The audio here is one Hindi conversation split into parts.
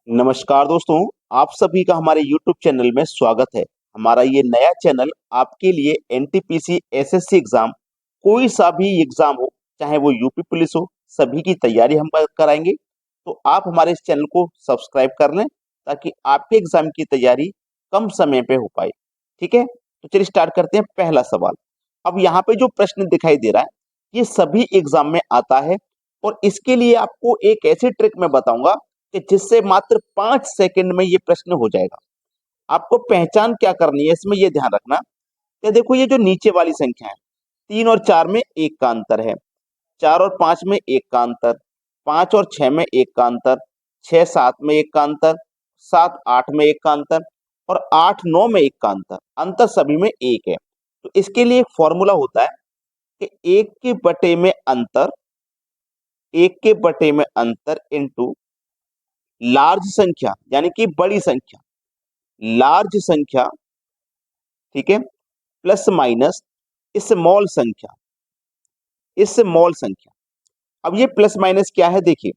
नमस्कार दोस्तों, आप सभी का हमारे YouTube चैनल में स्वागत है। हमारा ये नया चैनल आपके लिए एनटीपीसी एसएससी एग्जाम, कोई सा भी एग्जाम हो, चाहे वो यूपी पुलिस हो, सभी की तैयारी हम कराएंगे। तो आप हमारे इस चैनल को सब्सक्राइब कर लें ताकि आपके एग्जाम की तैयारी कम समय पे हो पाए। ठीक है, तो चलिए स्टार्ट करते हैं। पहला सवाल, अब यहाँ पे जो प्रश्न दिखाई दे रहा है, ये सभी एग्जाम में आता है और इसके लिए आपको एक ऐसी ट्रिक मैं बताऊंगा कि जिससे मात्र 5 सेकंड में ये प्रश्न हो जाएगा। आपको पहचान क्या करनी है इसमें ये ध्यान रखना कि देखो ये जो नीचे वाली संख्या है, 3 और 4 में 1 का अंतर है, 4 और 5 में 1 का अंतर, 5 और 6 में 1 का अंतर, 6-7 में 1 का अंतर, 7-8 में 1 का अंतर और 8-9 में 1 का अंतर। अंतर सभी में 1 है। तो इसके लिए एक फॉर्मूला होता है कि 1 के बटे में अंतर, 1 के बटे में अंतर इनटू लार्ज संख्या यानी कि बड़ी संख्या, लार्ज संख्या, ठीक है, प्लस माइनस स्मॉल संख्या, स्मॉल संख्या। अब ये प्लस माइनस क्या है, देखिए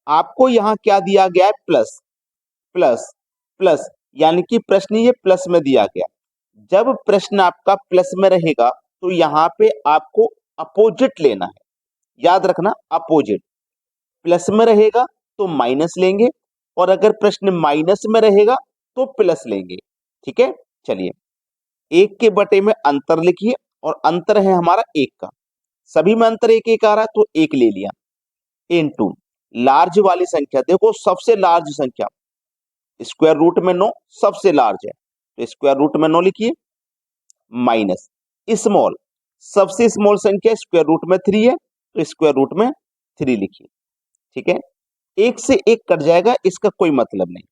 आपको यहां क्या दिया गया है, प्लस प्लस प्लस, यानी कि प्रश्न ये प्लस में दिया गया। जब प्रश्न आपका प्लस में रहेगा तो यहाँ पे आपको अपोजिट लेना है। याद रखना, अपोजिट। प्लस में रहेगा तो माइनस लेंगे और अगर प्रश्न माइनस में रहेगा तो प्लस लेंगे। ठीक है, चलिए 1 के बटे में अंतर लिखिए और अंतर है हमारा 1 का, सभी में अंतर 1 1 आ रहा है तो 1 ले लिया, इनटू लार्ज वाली संख्या। देखो सबसे लार्ज संख्या स्क्वायर रूट में 9 सबसे लार्ज है तो स्क्वायर रूट में 9 लिखिए, माइनस स्मॉल, सबसे स्मॉल संख्या स्क्वायर रूट में 3 है तो स्क्वायर रूट में 3 लिखिए। ठीक है, 1 से 1 कट जाएगा, इसका कोई मतलब नहीं।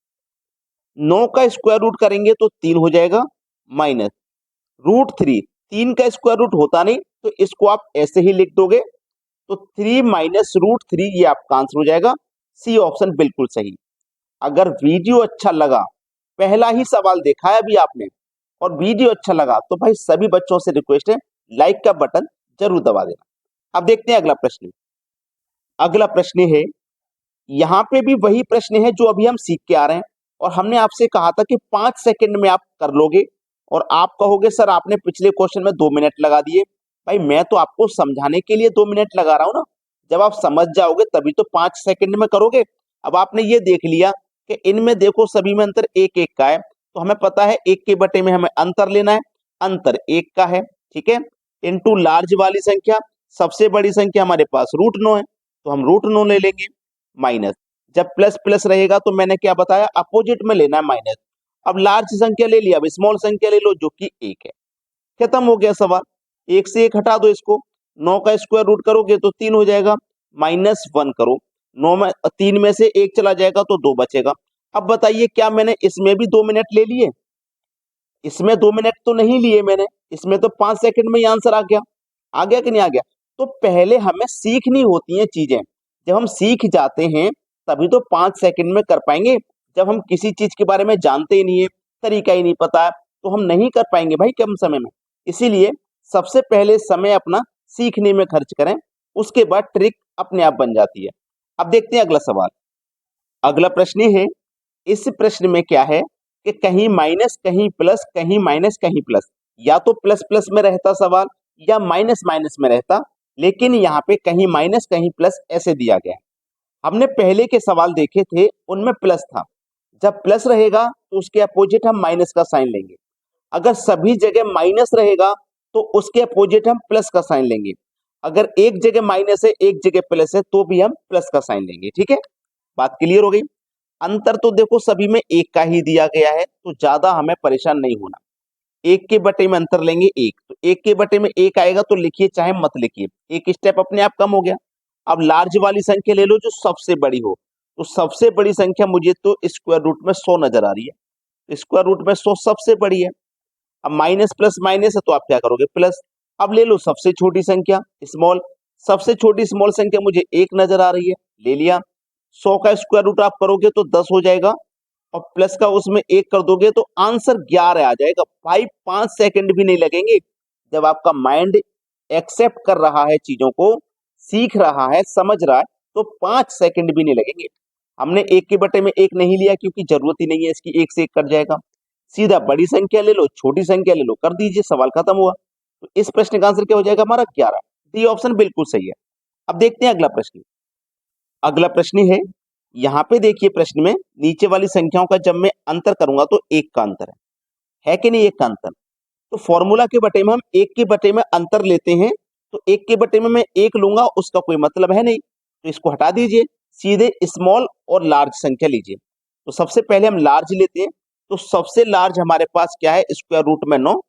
9 का स्क्वायर रूट करेंगे तो 3 हो जाएगा, माइनस रूट 3, 3 का स्क्वायर रूट होता नहीं तो इसको आप ऐसे ही लिख दोगे, तो 3 माइनस रूट 3 ये आपका आंसर हो जाएगा। सी ऑप्शन बिल्कुल सही। अगर वीडियो अच्छा लगा, पहला ही सवाल देखा है अभी आपने और वीडियो अच्छा लगा तो भाई सभी बच्चों से रिक्वेस्ट है, लाइक का बटन जरूर दबा देना। अब देखते हैं अगला प्रश्न। अगला प्रश्न है, यहाँ पे भी वही प्रश्न है जो अभी हम सीख के आ रहे हैं और हमने आपसे कहा था कि 5 सेकंड में आप कर लोगे और आप कहोगे सर आपने पिछले क्वेश्चन में 2 मिनट लगा दिए। भाई मैं तो आपको समझाने के लिए 2 मिनट लगा रहा हूं ना, जब आप समझ जाओगे तभी तो 5 सेकंड में करोगे। अब आपने ये देख लिया कि इनमें देखो सभी में अंतर 1 1 का है, तो हमें पता है 1 के बटे में हमें अंतर लेना है, अंतर 1 का है। ठीक है, इनटू लार्ज वाली संख्या, सबसे बड़ी संख्या हमारे पास रूट 9 है तो हम रूट 9 ले लेंगे, माइनस जब प्लस प्लस रहेगा तो मैंने क्या बताया, अपोजिट में लेना है माइनस। अब लार्ज संख्या ले लिया, अब स्मॉल संख्या ले लो जो कि 1 है। खत्म हो गया सवाल। 1 से 1 हटा दो इसको, 9 का स्क्वायर रूट करोगे तो 3 हो जाएगा, माइनस 1 करो, 9 में 3 में से 1 चला जाएगा तो 2 बचेगा। अब बताइए क्या मैंने इसमें भी 2 मिनट ले लिए? इसमें 2 मिनट तो नहीं लिए मैंने, इसमें तो 5 सेकंड में ही आंसर आ गया। आ गया कि नहीं आ गया? तो पहले हमें सीखनी होती हैं चीजें। जब हम सीख जाते हैं तभी तो 5 सेकंड में कर पाएंगे। जब हम किसी चीज के बारे में जानते ही नहीं है, तरीका ही नहीं पता है, तो हम नहीं कर पाएंगे भाई कम समय में। इसीलिए सबसे पहले समय अपना सीखने में खर्च करें, उसके बाद ट्रिक अपने आप बन जाती है। अब देखते हैं अगला सवाल। अगला प्रश्न ये है, इस प्रश्न में क्या है कि कहीं माइनस कहीं प्लस, कहीं माइनस कहीं प्लस, या तो प्लस प्लस में रहता सवाल या माइनस माइनस में रहता, लेकिन यहाँ पे कहीं माइनस कहीं प्लस ऐसे दिया गया है। हमने पहले के सवाल देखे थे उनमें प्लस था, जब प्लस रहेगा तो उसके अपोजिट हम माइनस का साइन लेंगे। अगर सभी जगह माइनस रहेगा तो उसके अपोजिट हम प्लस का साइन लेंगे। अगर एक जगह माइनस है एक जगह प्लस है तो भी हम प्लस का साइन लेंगे। ठीक है, बात क्लियर हो गई। अंतर तो देखो सभी में 1 का ही दिया गया है तो ज्यादा हमें परेशान नहीं होना। 1 के बटे में अंतर लेंगे 1, तो 1 के बटे में 1 आएगा तो लिखिए चाहे मत लिखिए, एक स्टेप अपने आप कम हो गया। अब लार्ज वाली संख्या ले लो जो सबसे बड़ी हो, तो सबसे बड़ी संख्या मुझे तो स्क्वायर रूट में 100 नजर आ रही है, स्क्वायर रूट में 100 सबसे बड़ी है। अब माइनस प्लस माइनस है तो आप क्या करोगे, प्लस। अब ले लो सबसे छोटी संख्या स्मॉल, सबसे छोटी स्मॉल संख्या मुझे 1 नजर आ रही है, ले लिया। 100 का स्क्वायर रूट आप करोगे तो 10 हो जाएगा और प्लस का उसमें 1 कर दोगे तो आंसर 11 आ जाएगा। भाई 5 सेकंड भी नहीं लगेंगे। जब आपका माइंड एक्सेप्ट कर रहा है चीजों को, सीख रहा है, समझ रहा है, तो 5 सेकंड भी नहीं लगेंगे। हमने 1 के बटे में 1 नहीं लिया क्योंकि जरूरत ही नहीं है इसकी, 1 से 1 कट जाएगा। सीधा बड़ी संख्या ले लो, छोटी संख्या ले लो, कर दीजिए, सवाल खत्म हुआ। तो इस प्रश्न का आंसर क्या हो जाएगा हमारा 11। डी ऑप्शन बिल्कुल सही है। अब देखते हैं अगला प्रश्न। अगला प्रश्न है, यहाँ पे देखिए प्रश्न में नीचे वाली संख्याओं का जब मैं अंतर करूंगा तो 1 का अंतर है कि नहीं 1 का अंतर। तो फॉर्मूला के बटे में हम 1 के बटे में अंतर लेते हैं, तो 1 के बटे में मैं 1 लूंगा उसका कोई मतलब है नहीं, तो इसको हटा दीजिए, सीधे स्मॉल और लार्ज संख्या लीजिए। तो सबसे पहले हम लार्ज लेते हैं, तो सबसे लार्ज हमारे पास क्या है, स्क्वायर रूट में 9।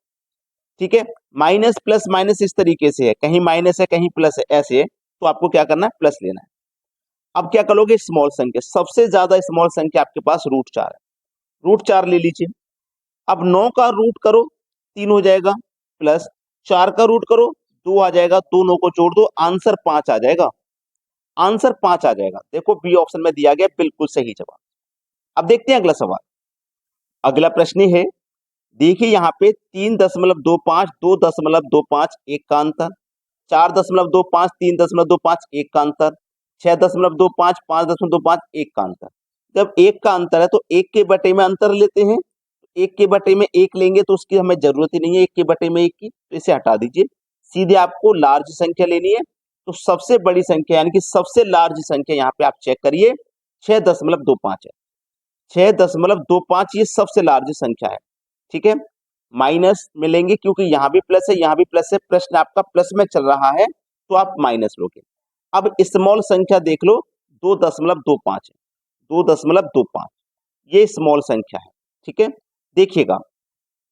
ठीक है, माइनस प्लस माइनस इस तरीके से है, कहीं माइनस है कहीं प्लस है, ऐसे है, तो आपको क्या करना है, प्लस लेना है। अब क्या करोगे, स्मॉल संख्या, सबसे ज्यादा स्मॉल संख्या आपके पास रूट 4 है, रूट 4 ले लीजिए। अब 9 का रूट करो 3 हो जाएगा, प्लस 4 का रूट करो 2 आ जाएगा, दोनों को जोड़ दो, आंसर 5 आ जाएगा, आंसर 5 आ जाएगा। देखो बी ऑप्शन में दिया गया बिल्कुल सही जवाब। अब देखते हैं अगला सवाल। अगला प्रश्न है, देखिए यहाँ पे 3.25 2.25 1 का अंतर, 4.25 3.25 1 का अंतर, 6.25 5.25 1 का अंतर। जब 1 का अंतर है तो 1 के बटे में अंतर लेते हैं, 1 के बटे में 1 लेंगे तो उसकी हमें जरूरत ही नहीं है 1 के बटे में 1 की, तो इसे हटा दीजिए, सीधे आपको लार्ज संख्या लेनी है। तो सबसे बड़ी संख्या यानी कि सबसे लार्ज संख्या यहाँ पे आप चेक करिए 6.25 है, 6.25 ये सबसे लार्ज संख्या है। ठीक है, माइनस में लेंगे क्योंकि यहाँ भी प्लस है यहाँ भी प्लस है, प्रश्न आपका प्लस में चल रहा है तो आप माइनस लोगे। अब स्मॉल संख्या देख लो 2.25 है, 2.25 ये स्मॉल संख्या है। ठीक है, देखिएगा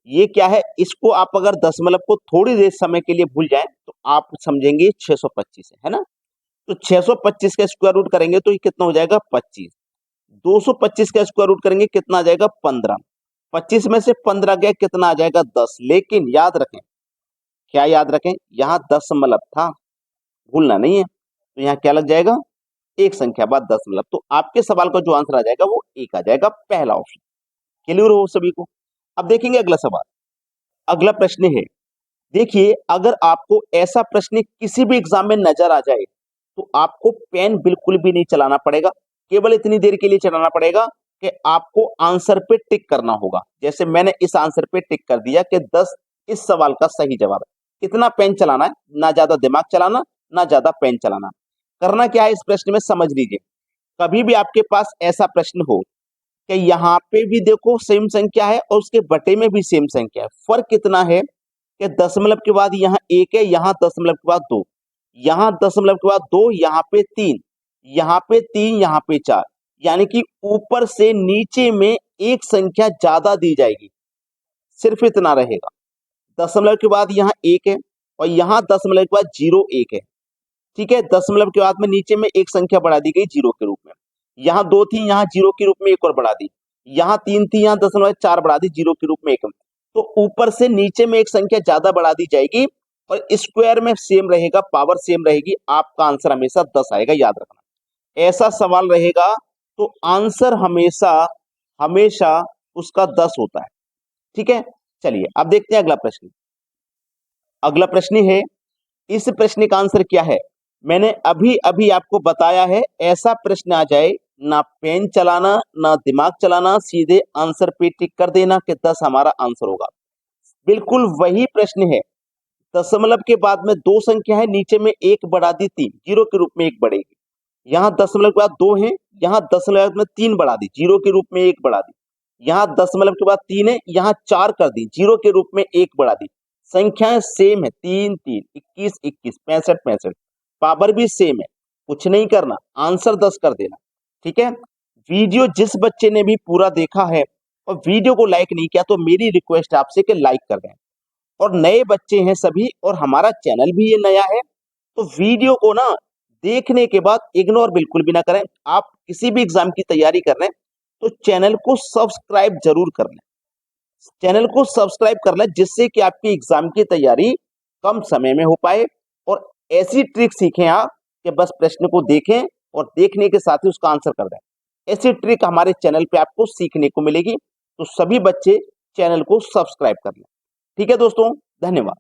ये क्या है, इसको आप अगर दशमलव को थोड़ी देर समय के लिए भूल जाएं तो आप समझेंगे 625 है ना। तो 625 का स्क्वायर रूट करेंगे तो ये कितना हो जाएगा 25, 225 का स्क्वायर रूट करेंगे कितना आ जाएगा 15, 25 में से 15 गया कितना आ जाएगा 10। लेकिन याद रखें, क्या याद रखें, यहाँ दशमलव था, भूलना नहीं है, तो यहाँ क्या लग जाएगा, एक संख्या बाद दशमलव। तो आपके सवाल का जो आंसर आ जाएगा वो 1 आ जाएगा, पहला ऑप्शन। क्लियर हो सभी को। अब देखेंगे अगला सवाल। अगला प्रश्न है, देखिए अगर आपको ऐसा प्रश्न किसी भी एग्जाम में नजर आ जाए तो आपको पेन बिल्कुल भी नहीं चलाना पड़ेगा, केवल इतनी देर के लिए चलाना पड़ेगा कि आपको आंसर पे टिक करना होगा। जैसे मैंने इस आंसर पे टिक कर दिया कि 10 इस सवाल का सही जवाब है। कितना पेन चलाना है, ना ज्यादा दिमाग चलाना ना ज्यादा पेन चलाना। करना क्या है इस प्रश्न में समझ लीजिए, कभी भी आपके पास ऐसा प्रश्न हो कि यहाँ पे भी देखो सेम संख्या है और उसके बटे में भी सेम संख्या है, फर्क कितना है कि दशमलव के बाद यहाँ 1 है, यहाँ दशमलव के बाद 2, यहाँ दशमलव के बाद 2, यहाँ पे 3, यहाँ पे 3, यहाँ पे 4, यानी कि ऊपर से नीचे में एक संख्या ज्यादा दी जाएगी, सिर्फ इतना रहेगा। दशमलव के बाद यहाँ 1 है और यहाँ दशमलव के बाद 0 1 है। ठीक है, दशमलव के बाद में नीचे में एक संख्या बढ़ा दी गई 0 के रूप में, यहाँ 2 थी यहाँ 0 के रूप में एक और बढ़ा दी, यहाँ 3 थी यहाँ दशमलव 4 बढ़ा दी 0 के रूप में एक। तो ऊपर से नीचे में एक संख्या ज्यादा बढ़ा दी जाएगी और स्क्वायर में सेम रहेगा, पावर सेम रहेगी, आपका आंसर हमेशा 10 आएगा, याद रखना। ऐसा सवाल रहेगा तो आंसर हमेशा हमेशा उसका 10 होता है। ठीक है, चलिए अब देखते हैं अगला प्रश्न। अगला प्रश्न है, इस प्रश्न का आंसर क्या है, मैंने अभी अभी आपको बताया है, ऐसा प्रश्न आ जाए ना पेन चलाना ना दिमाग चलाना, सीधे आंसर पे टिक कर देना कि 10 हमारा आंसर होगा। बिल्कुल वही प्रश्न है, दशमलव के बाद में 2 संख्या है, नीचे में 1 बढ़ा दी 3, 0 के रूप में 1 बढ़ेगी, यहाँ दशमलव के बाद 2 है, यहाँ दशमलव में 3 बढ़ा दी 0 के रूप में 1 बढ़ा दी, यहाँ दशमलव के बाद 3 है, यहाँ 4 कर दी 0 के रूप में 1 बढ़ा दी। संख्याएं सेम है, 3 3 21 21 65 65, पावर भी सेम है, कुछ नहीं करना, आंसर 10 कर देना। ठीक है, वीडियो जिस बच्चे ने भी पूरा देखा है और वीडियो को लाइक नहीं किया तो मेरी रिक्वेस्ट आपसे कि लाइक कर दें। और नए बच्चे हैं सभी और हमारा चैनल भी ये नया है, तो वीडियो को ना देखने के बाद इग्नोर बिल्कुल भी ना करें। आप किसी भी एग्जाम की तैयारी कर रहे हैं तो चैनल को सब्सक्राइब जरूर कर लें, चैनल को सब्सक्राइब कर लें, जिससे कि आपकी एग्जाम की तैयारी कम समय में हो पाए और ऐसी ट्रिक सीखें आप कि बस प्रश्न को देखें और देखने के साथ ही उसका आंसर कर दें। ऐसी ट्रिक हमारे चैनल पे आपको सीखने को मिलेगी, तो सभी बच्चे चैनल को सब्सक्राइब कर लें। ठीक है दोस्तों, धन्यवाद।